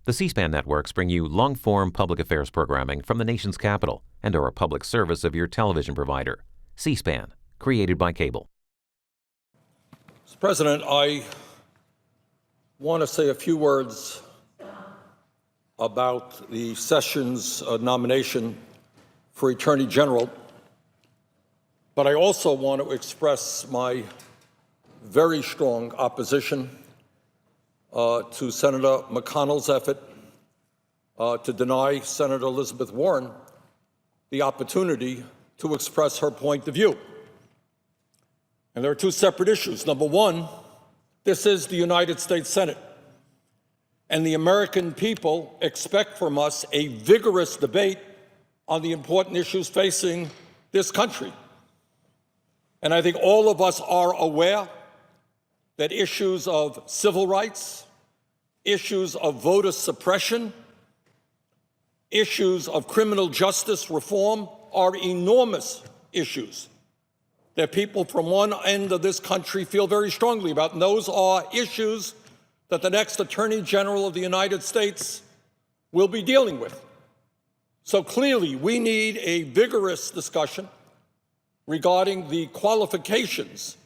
The C-SPAN networks bring you long-form public affairs programming from the nation's capital and are a public service of your television provider. C-SPAN, created by cable. Mr. President, I want to say a few words about the Sessions nomination for Attorney General, but I also want to express my very strong opposition to Senator McConnell's effort to deny Senator Elizabeth Warren the opportunity to express her point of view. And there are two separate issues. Number one, this is the United States Senate, and the American people expect from us a vigorous debate on the important issues facing this country. And I think all of us are aware that issues of civil rights, issues of voter suppression, issues of criminal justice reform are enormous issues that people from one end of this country feel very strongly about. And those are issues that the next Attorney General of the United States will be dealing with. So clearly, we need a vigorous discussion regarding the qualifications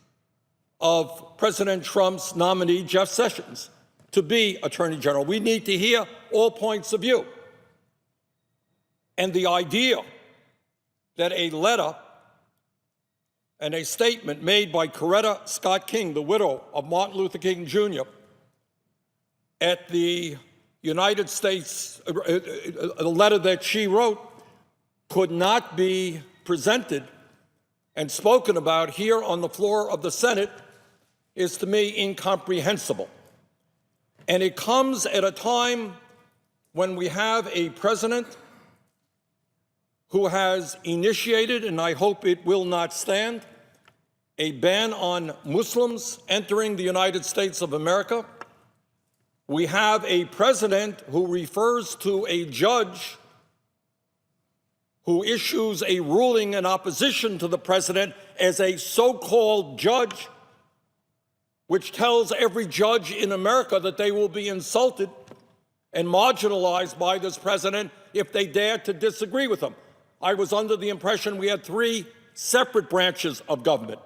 of President Trump's nominee, Jeff Sessions, to be Attorney General. We need to hear all points of view. And the idea that a letter and a statement made by Coretta Scott King, the widow of Martin Luther King Jr., at the United States, a letter that she wrote, could not be presented and spoken about here on the floor of the Senate is, to me, incomprehensible. And it comes at a time when we have a president who has initiated, and I hope it will not stand, a ban on Muslims entering the United States of America. We have a president who refers to a judge who issues a ruling in opposition to the president as a so-called judge, which tells every judge in America that they will be insulted and marginalized by this president if they dare to disagree with him. I was under the impression we had three separate branches of government: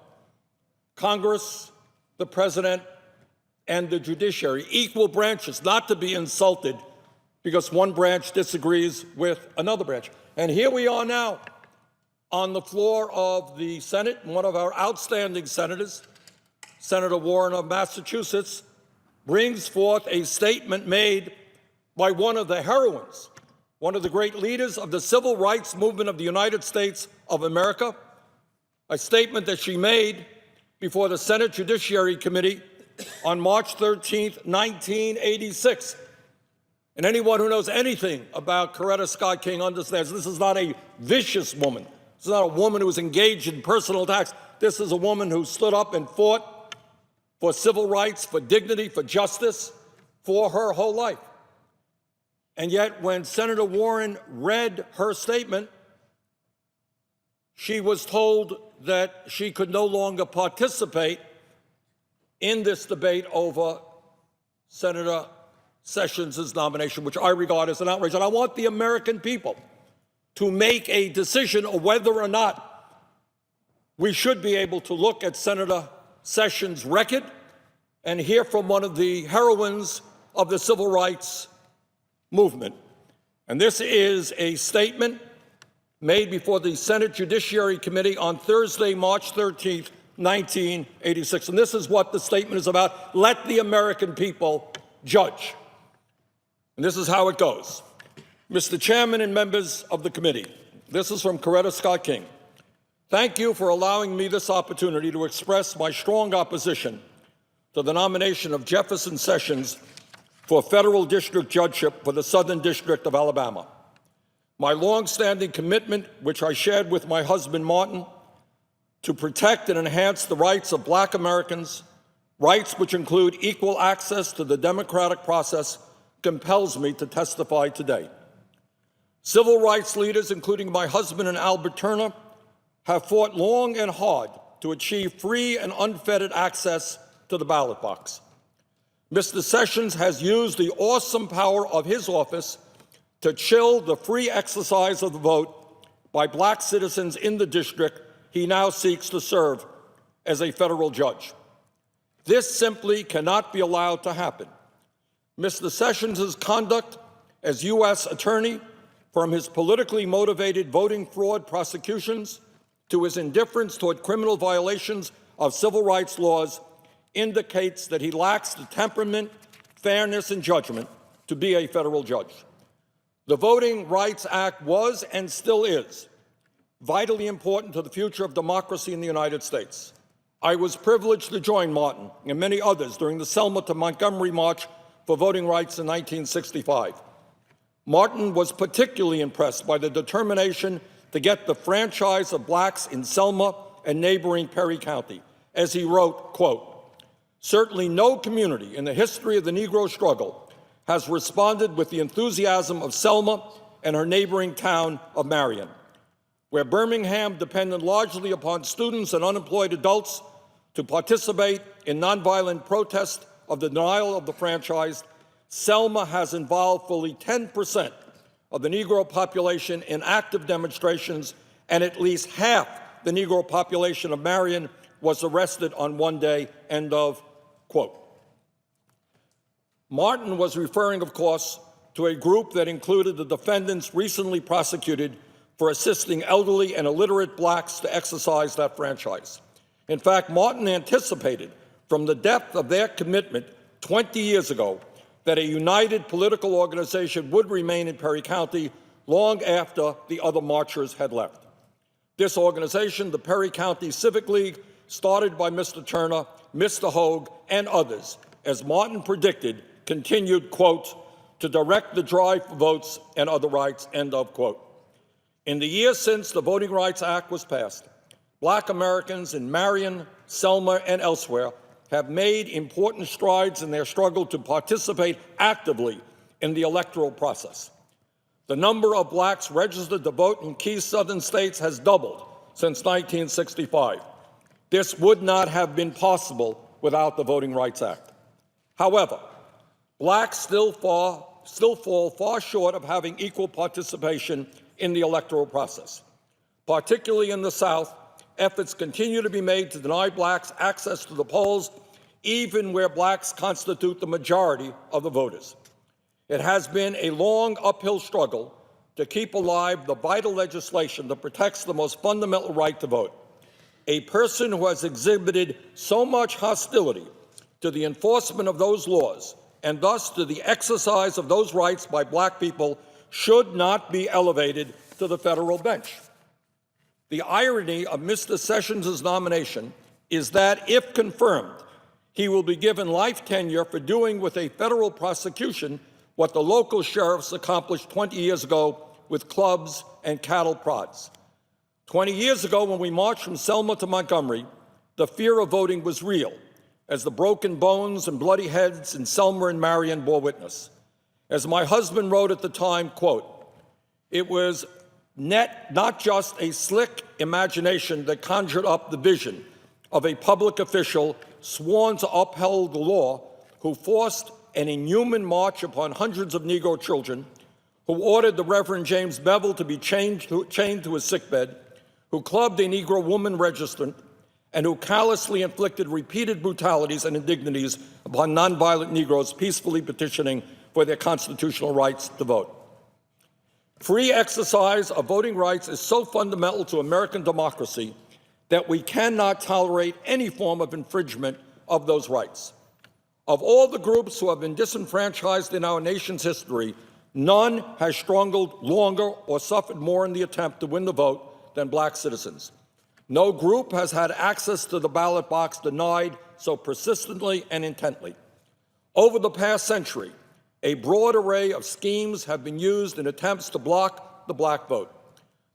Congress, the president, and the judiciary, equal branches, not to be insulted because one branch disagrees with another branch. And here we are now on the floor of the Senate, and one of our outstanding senators, Senator Warren of Massachusetts, brings forth a statement made by one of the heroines, one of the great leaders of the civil rights movement of the United States of America, a statement that she made before the Senate Judiciary Committee on March 13, 1986. And anyone who knows anything about Coretta Scott King understands this is not a vicious woman. This is not a woman who is engaged in personal attacks. This is a woman who stood up and fought for civil rights, for dignity, for justice, for her whole life. And yet, when Senator Warren read her statement, she was told that she could no longer participate in this debate over Senator Sessions' nomination, which I regard as an outrage. And I want the American people to make a decision of whether or not we should be able to look at Senator Sessions' record and hear from one of the heroines of the civil rights movement. And this is a statement made before the Senate Judiciary Committee on Thursday, March 13th, 1986. And this is what the statement is about. Let the American people judge. And this is how it goes. Mr. Chairman and members of the committee, this is from Coretta Scott King. Thank you for allowing me this opportunity to express my strong opposition to the nomination of Jefferson Sessions for federal district judgeship for the Southern District of Alabama. My long-standing commitment, which I shared with my husband Martin, to protect and enhance the rights of Black Americans, rights which include equal access to the democratic process, compels me to testify today. Civil rights leaders, including my husband and Albert Turner, have fought long and hard to achieve free and unfettered access to the ballot box. Mr. Sessions has used the awesome power of his office to chill the free exercise of the vote by black citizens in the district he now seeks to serve as a federal judge. This simply cannot be allowed to happen. Mr. Sessions' conduct as U.S. Attorney, from his politically motivated voting fraud prosecutions to his indifference toward criminal violations of civil rights laws, indicates that he lacks the temperament, fairness, and judgment to be a federal judge. The Voting Rights Act was and still is vitally important to the future of democracy in the United States. I was privileged to join Martin and many others during the Selma to Montgomery March for voting rights in 1965. Martin was particularly impressed by the determination to get the franchise of blacks in Selma and neighboring Perry County. As he wrote, quote, "Certainly no community in the history of the Negro struggle has responded with the enthusiasm of Selma and her neighboring town of Marion, where Birmingham depended largely upon students and unemployed adults to participate in nonviolent protest of the denial of the franchise. Selma has involved fully 10% of the Negro population in active demonstrations, and at least half the Negro population of Marion was arrested on one day," end of quote. Martin was referring, of course, to a group that included the defendants recently prosecuted for assisting elderly and illiterate blacks to exercise that franchise. In fact, Martin anticipated from the depth of their commitment 20 years ago that a united political organization would remain in Perry County long after the other marchers had left. This organization, the Perry County Civic League, started by Mr. Turner, Mr. Hogue, and others, as Martin predicted, continued, quote, "to direct the drive for votes and other rights," end of quote. In the years since the Voting Rights Act was passed, black Americans in Marion, Selma, and elsewhere have made important strides in their struggle to participate actively in the electoral process. The number of blacks registered to vote in key southern states has doubled since 1965. This would not have been possible without the Voting Rights Act. However, blacks still fall far short of having equal participation in the electoral process. Particularly in the South, efforts continue to be made to deny blacks access to the polls, even where blacks constitute the majority of the voters. It has been a long uphill struggle to keep alive the vital legislation that protects the most fundamental right to vote. A person who has exhibited so much hostility to the enforcement of those laws and thus to the exercise of those rights by black people should not be elevated to the federal bench. The irony of Mr. Sessions' nomination is that, if confirmed, he will be given life tenure for doing with a federal prosecution what the local sheriffs accomplished 20 years ago with clubs and cattle prods. 20 years ago, when we marched from Selma to Montgomery, the fear of voting was real, as the broken bones and bloody heads in Selma and Marion bore witness. As my husband wrote at the time, quote, "It was not just a slick imagination that conjured up the vision of a public official sworn to uphold the law, who forced an inhuman march upon hundreds of Negro children, who ordered the Reverend James Bevel to be chained to his sickbed, who clubbed a Negro woman registrant, and who callously inflicted repeated brutalities and indignities upon nonviolent Negroes peacefully petitioning for their constitutional rights to vote." Free exercise of voting rights is so fundamental to American democracy that we cannot tolerate any form of infringement of those rights. Of all the groups who have been disenfranchised in our nation's history, none has struggled longer or suffered more in the attempt to win the vote than black citizens. No group has had access to the ballot box denied so persistently and intently. Over the past century, a broad array of schemes have been used in attempts to block the black vote.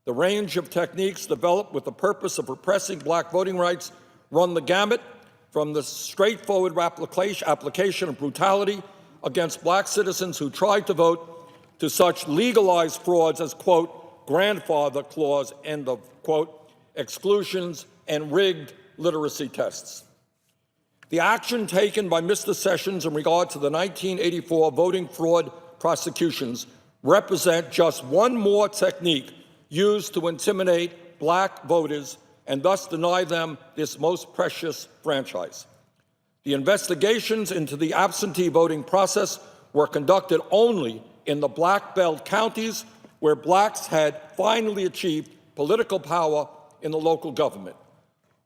The range of techniques developed with the purpose of repressing black voting rights run the gamut, from the straightforward application of brutality against black citizens who tried to vote to such legalized frauds as, quote, grandfather clause, end of quote, exclusions, and rigged literacy tests. The action taken by Mr. Sessions in regard to the 1984 voting fraud prosecutions represent just one more technique used to intimidate black voters and thus deny them this most precious franchise. The investigations into the absentee voting process were conducted only in the black belt counties where blacks had finally achieved political power in the local government.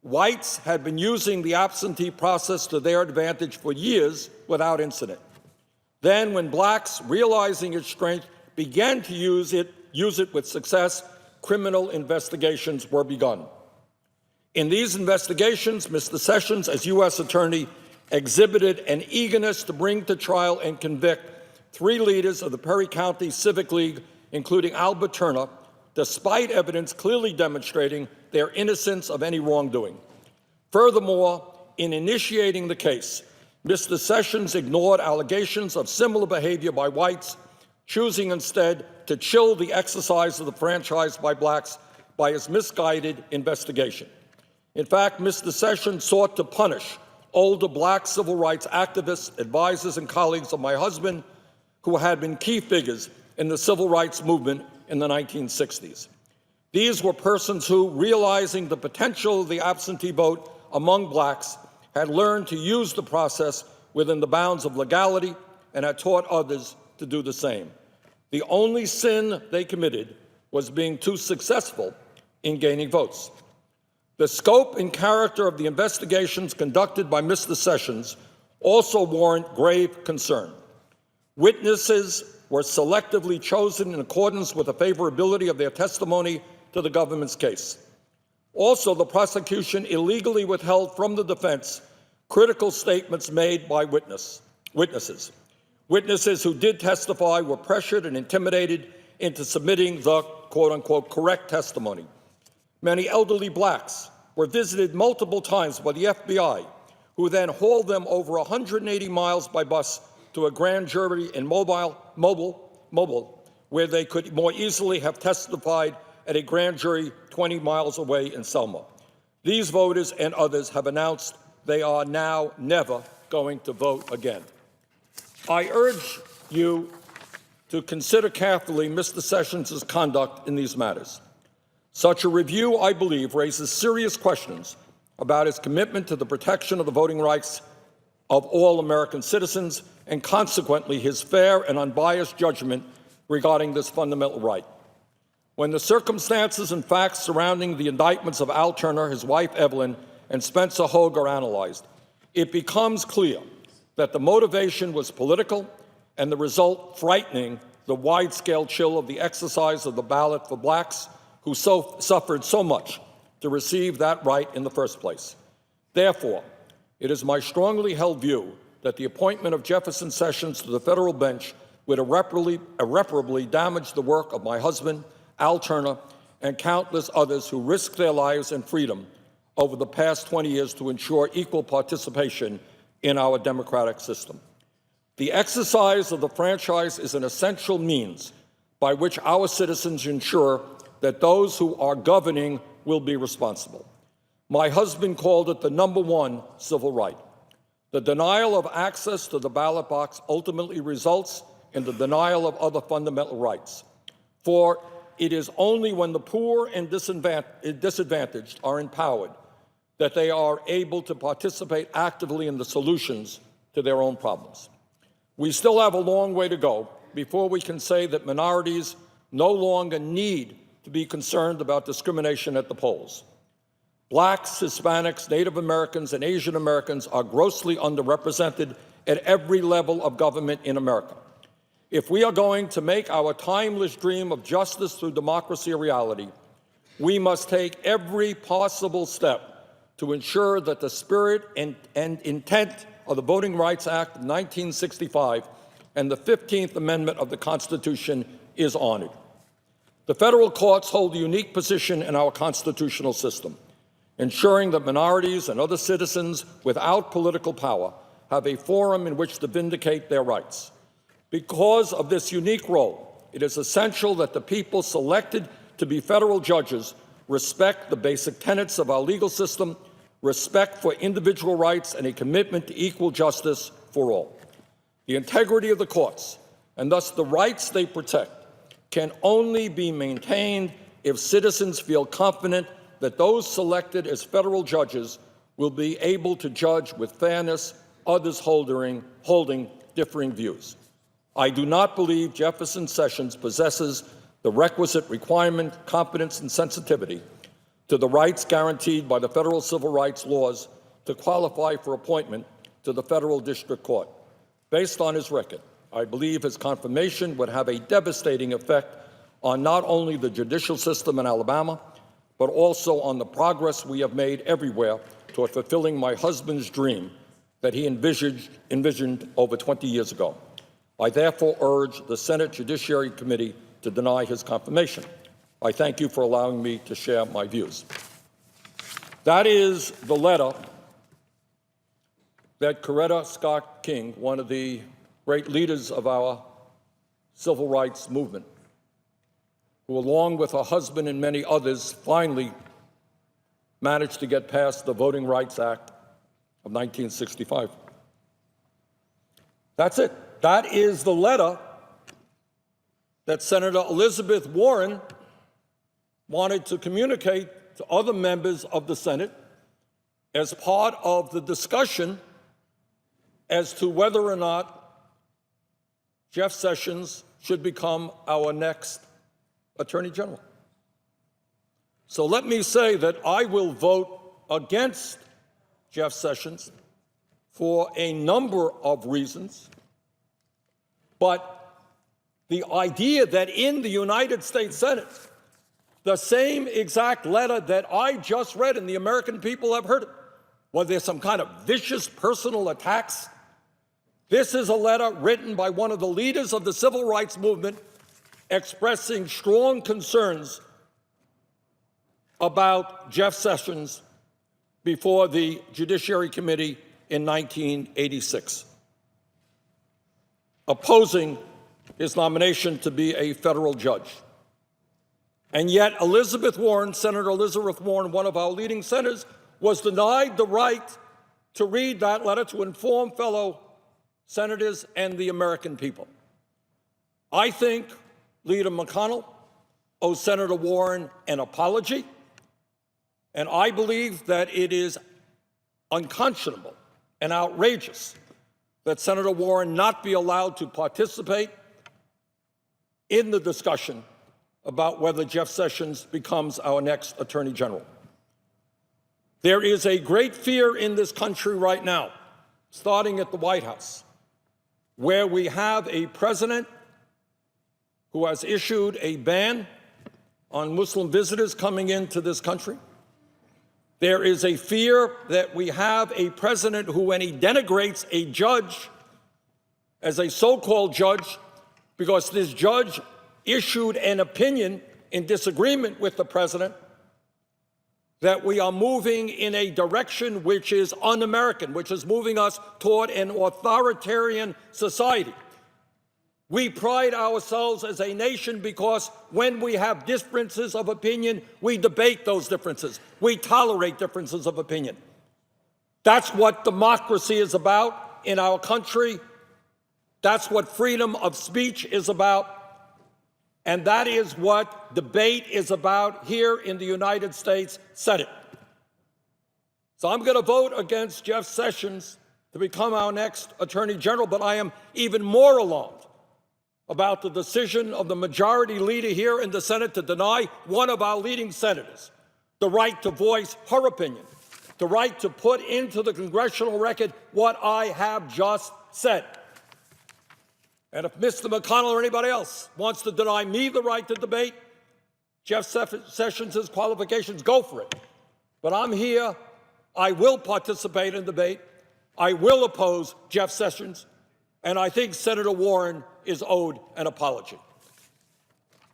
Whites had been using the absentee process to their advantage for years without incident. Then, when blacks, realizing its strength, began to use it with success, criminal investigations were begun. In these investigations, Mr. Sessions, as U.S. Attorney, exhibited an eagerness to bring to trial and convict 3 leaders of the Perry County Civic League, including Albert Turner, despite evidence clearly demonstrating their innocence of any wrongdoing. Furthermore, in initiating the case, Mr. Sessions ignored allegations of similar behavior by whites, choosing instead to chill the exercise of the franchise by blacks by his misguided investigation. In fact, Mr. Sessions sought to punish older black civil rights activists, advisors, and colleagues of my husband who had been key figures in the civil rights movement in the 1960s. These were persons who, realizing the potential of the absentee vote among blacks, had learned to use the process within the bounds of legality and had taught others to do the same. The only sin they committed was being too successful in gaining votes. The scope and character of the investigations conducted by Mr. Sessions also warrant grave concern. Witnesses were selectively chosen in accordance with the favorability of their testimony to the government's case. Also, the prosecution illegally withheld from the defense critical statements made by witnesses. Witnesses who did testify were pressured and intimidated into submitting the quote-unquote correct testimony. Many elderly blacks were visited multiple times by the FBI, who then hauled them over 180 miles by bus to a grand jury in Mobile, where they could more easily have testified at a grand jury 20 miles away in Selma. These voters and others have announced they are now never going to vote again. I urge you to consider carefully Mr. Sessions' conduct in these matters. Such a review, I believe, raises serious questions about his commitment to the protection of the voting rights of all American citizens and consequently his fair and unbiased judgment regarding this fundamental right. When the circumstances and facts surrounding the indictments of Al Turner, his wife Evelyn, and Spencer Hogue are analyzed, it becomes clear that the motivation was political and the result frightening the wide-scale chill of the exercise of the ballot for blacks who suffered so much to receive that right in the first place. Therefore, it is my strongly held view that the appointment of Jefferson Sessions to the federal bench would irreparably damage the work of my husband, Al Turner, and countless others who risked their lives and freedom over the past 20 years to ensure equal participation in our democratic system. The exercise of the franchise is an essential means by which our citizens ensure that those who are governing will be responsible. My husband called it the #1 civil right. The denial of access to the ballot box ultimately results in the denial of other fundamental rights. For it is only when the poor and disadvantaged are empowered that they are able to participate actively in the solutions to their own problems. We still have a long way to go before we can say that minorities no longer need to be concerned about discrimination at the polls. Blacks, Hispanics, Native Americans, and Asian Americans are grossly underrepresented at every level of government in America. If we are going to make our timeless dream of justice through democracy a reality, we must take every possible step to ensure that the spirit and intent of the Voting Rights Act of 1965 and the 15th Amendment of the Constitution is honored. The federal courts hold a unique position in our constitutional system, ensuring that minorities and other citizens without political power have a forum in which to vindicate their rights. Because of this unique role, it is essential that the people selected to be federal judges respect the basic tenets of our legal system, respect for individual rights, and a commitment to equal justice for all. The integrity of the courts, and thus the rights they protect, can only be maintained if citizens feel confident that those selected as federal judges will be able to judge with fairness others holding differing views. I do not believe Jefferson Sessions possesses the requisite requirement, competence, and sensitivity to the rights guaranteed by the federal civil rights laws to qualify for appointment to the federal district court. Based on his record, I believe his confirmation would have a devastating effect on not only the judicial system in Alabama, but also on the progress we have made everywhere toward fulfilling my husband's dream that he envisioned over 20 years ago. I therefore urge the Senate Judiciary Committee to deny his confirmation. I thank you for allowing me to share my views. That is the letter that Coretta Scott King, one of the great leaders of our civil rights movement, who along with her husband and many others finally managed to get past the Voting Rights Act of 1965. That's it. That is the letter that Senator Elizabeth Warren wanted to communicate to other members of the Senate as part of the discussion as to whether or not Jeff Sessions should become our next Attorney General. So let me say that I will vote against Jeff Sessions for a number of reasons, but the idea that in the United States Senate, the same exact letter that I just read and the American people have heard it, was there some kind of vicious personal attacks? This is a letter written by one of the leaders of the civil rights movement expressing strong concerns about Jeff Sessions before the Judiciary Committee in 1986, opposing his nomination to be a federal judge. And yet Elizabeth Warren, Senator Elizabeth Warren, one of our leading senators, was denied the right to read that letter to inform fellow senators and the American people. I think Leader McConnell owes Senator Warren an apology, and I believe that it is unconscionable and outrageous that Senator Warren not be allowed to participate in the discussion about whether Jeff Sessions becomes our next Attorney General. There is a great fear in this country right now, starting at the White House, where we have a president who has issued a ban on Muslim visitors coming into this country. There is a fear that we have a president who, when he denigrates a judge as a so-called judge, because this judge issued an opinion in disagreement with the president, that we are moving in a direction which is un-American, which is moving us toward an authoritarian society. We pride ourselves as a nation because when we have differences of opinion, we debate those differences. We tolerate differences of opinion. That's what democracy is about in our country. That's what freedom of speech is about. And that is what debate is about here in the United States Senate. So I'm going to vote against Jeff Sessions to become our next Attorney General, but I am even more alarmed about the decision of the majority leader here in the Senate to deny one of our leading senators the right to voice her opinion, the right to put into the congressional record what I have just said. And if Mr. McConnell or anybody else wants to deny me the right to debate Jeff Sessions' qualifications, go for it. But I'm here. I will participate in debate. I will oppose Jeff Sessions. And I think Senator Warren is owed an apology.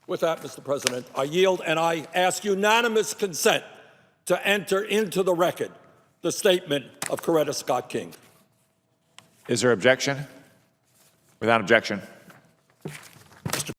With that, Mr. President, I yield and I ask unanimous consent to enter into the record the statement of Coretta Scott King. Is there objection? Without objection.